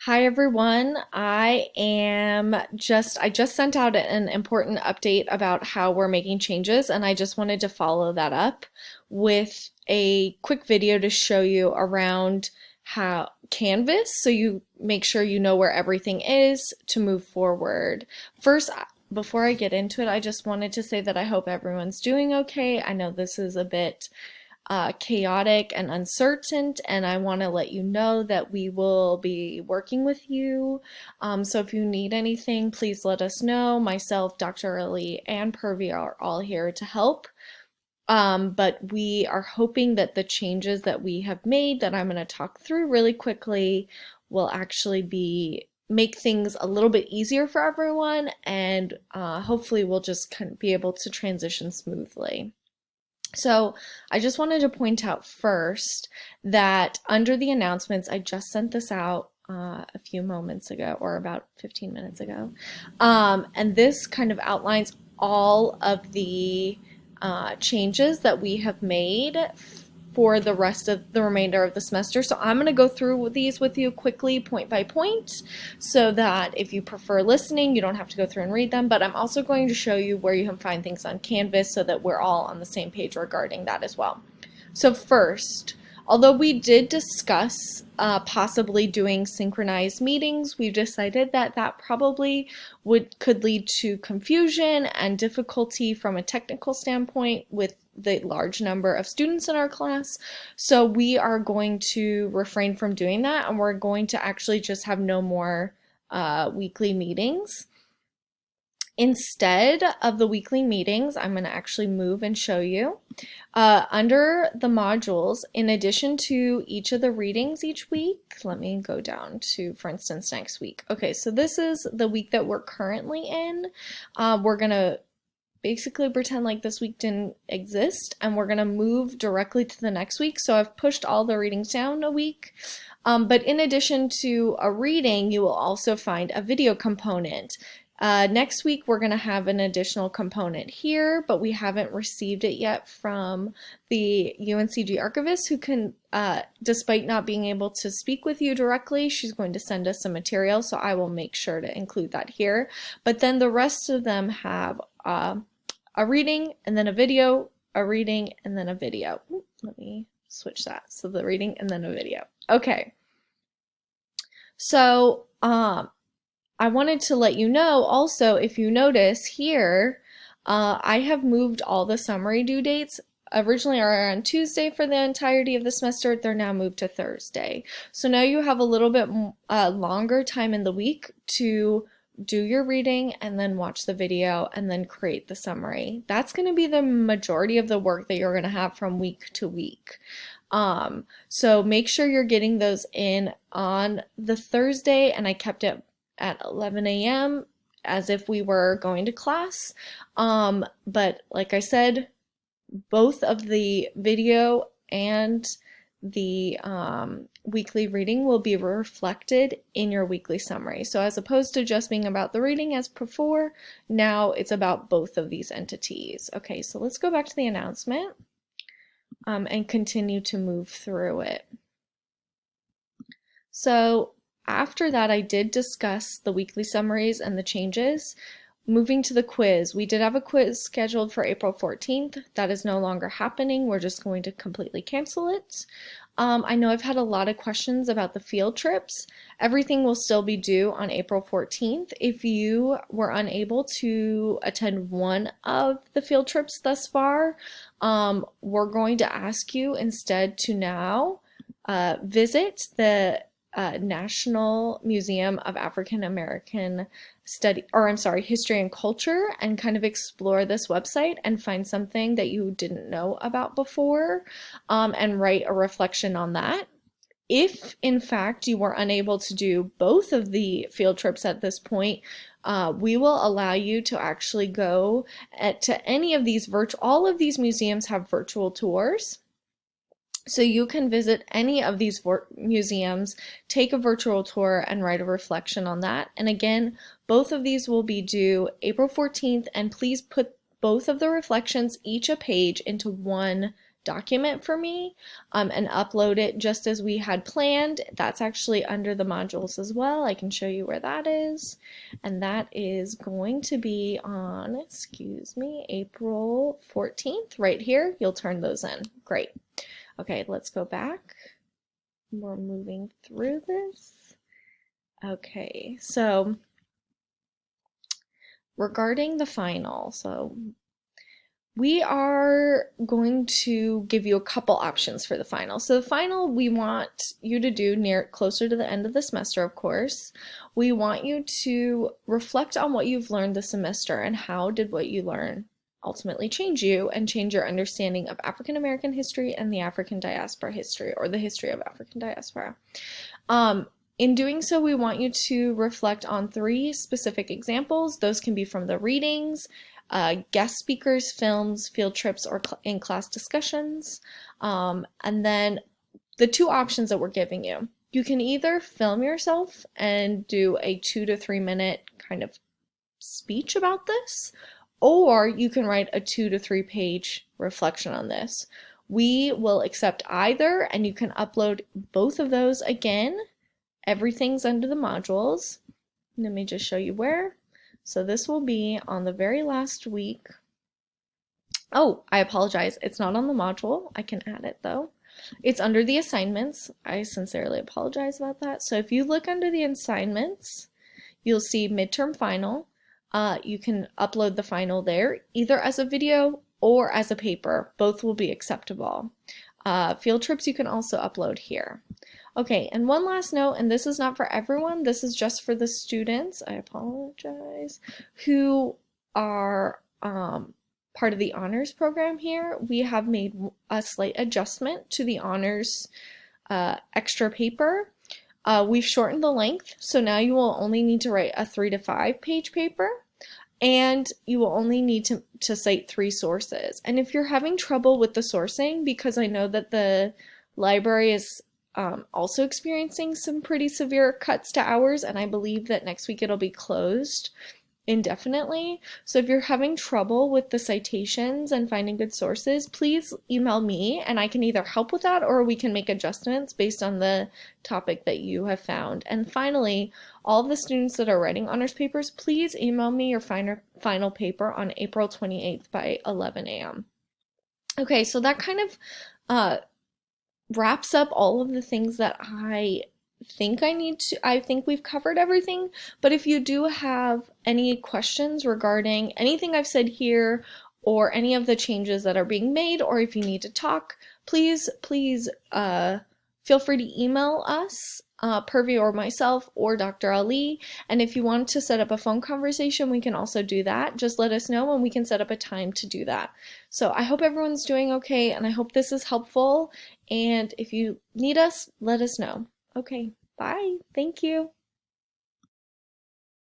Hi everyone. I just sent out an important update about how we're making changes, and I just wanted to follow that up with a quick video to show you around how Canvas so you make sure you know where everything is to move forward. First, before I get into it, I just wanted to say that I hope everyone's doing okay. I know this is a bit chaotic and uncertain, and I want to let you know that we will be working with you. So if you need anything, please let us know. Myself, Dr. Early, and Purvi are all here to help. But we are hoping that the changes that we have made that I'm going to talk through really quickly will actually be make things a little bit easier for everyone, and hopefully we'll just kind of be able to transition smoothly. So I just wanted to point out first that under the announcements, I just sent this out a few moments ago, or about 15 minutes ago. And this kind of outlines all of the changes that we have made for the rest of the remainder of the semester. So I'm going to go through these with you quickly, point by point, so that if you prefer listening, you don't have to go through and read them. But I'm also going to show you where you can find things on Canvas so that we're all on the same page regarding that as well. So first, although we did discuss possibly doing synchronized meetings, we've decided that that probably could lead to confusion and difficulty from a technical standpoint with the large number of students in our class. So we are going to refrain from doing that, and we're going to actually just have no more weekly meetings. Instead of the weekly meetings, I'm going to actually move and show you. Under the modules, in addition to each of the readings each week, let me go down to, for instance, next week. Okay, so this is the week that we're currently in. We're going to basically pretend like this week didn't exist, and we're going to move directly to the next week. So I've pushed all the readings down a week. But in addition to a reading, you will also find a video component. Next week, we're going to have an additional component here, but we haven't received it yet from the UNCG archivist, who can, despite not being able to speak with you directly, she's going to send us some material, so I will make sure to include that here. But then the rest of them have a reading, and then a video, a reading, and then a video. Let me switch that. So the reading and then a video. Okay. So, I wanted to let you know also, if you notice here, I have moved all the summary due dates. Originally are on Tuesday for the entirety of the semester. They're now moved to Thursday. So now you have a little bit longer time in the week to do your reading and then watch the video and then create the summary. That's going to be the majority of the work that you're going to have from week to week. So make sure you're getting those in on the Thursday, and I kept it at 11 a.m. as if we were going to class. But like I said, both of the video and the weekly reading will be reflected in your weekly summary. So as opposed to just being about the reading as before, now it's about both of these entities. Okay, so let's go back to the announcement and continue to move through it. So after that, I did discuss the weekly summaries and the changes. Moving to the quiz, we did have a quiz scheduled for April 14th. That is no longer happening. We're just going to completely cancel it. I know I've had a lot of questions about the field trips. Everything will still be due on April 14th. If you were unable to attend one of the field trips thus far, we're going to ask you instead to now visit the National Museum of African American History and Culture, and kind of explore this website and find something that you didn't know about before, and write a reflection on that. If in fact you were unable to do both of the field trips at this point, we will allow you to actually go to any of these all of these museums have virtual tours. So you can visit any of these museums, take a virtual tour, and write a reflection on that. And again, both of these will be due April 14th, and please put both of the reflections, each a page, into one document for me and upload it just as we had planned. That's actually under the modules as well. I can show you where that is. And that is going to be on, excuse me, April 14th, right here. You'll turn those in. Great. Okay, let's go back. We're moving through this. Okay, so regarding the final, so we are going to give you a couple options for the final. So the final we want you to do closer to the end of the semester, of course. We want you to reflect on what you've learned this semester and how did what you learn ultimately change you and change your understanding of African American history and the African diaspora history, or the history of African diaspora. In doing so, we want you to reflect on 3 specific examples. Those can be from the readings, guest speakers, films, field trips, or in-class discussions. And then the 2 options that we're giving you. You can either film yourself and do a 2 to 3 minute kind of speech about this, or you can write a 2 to 3 page reflection on this. We will accept either, and you can upload both of those again. Everything's under the modules. Let me just show you where. So this will be on the very last week. Oh, I apologize. It's not on the module. I can add it though. It's under the assignments. I sincerely apologize about that. So if you look under the assignments, you'll see midterm final. You can upload the final there, either as a video or as a paper. Both will be acceptable. Field trips you can also upload here. Okay, and one last note, and this is not for everyone, this is just for the students, I apologize, who are part of the honors program here. We have made a slight adjustment to the honors extra paper. We've shortened the length, so now you will only need to write a 3 to 5 page paper, and you will only need to cite 3 sources. And if you're having trouble with the sourcing, because I know that the library is also experiencing some pretty severe cuts to hours, and I believe that next week it'll be closed indefinitely. So if you're having trouble with the citations and finding good sources, please email me and I can either help with that or we can make adjustments based on the topic that you have found. And finally, all of the students that are writing honors papers, please email me your final paper on April 28th by 11 a.m. Okay, so that kind of wraps up all of the things that I think we've covered everything, but if you do have any questions regarding anything I've said here or any of the changes that are being made, or if you need to talk, please feel free to email us, Purvi or myself or Dr. Ali, and if you want to set up a phone conversation, we can also do that. Just let us know and we can set up a time to do that. So I hope everyone's doing okay, and I hope this is helpful, and if you need us, let us know. Okay, bye. Thank you.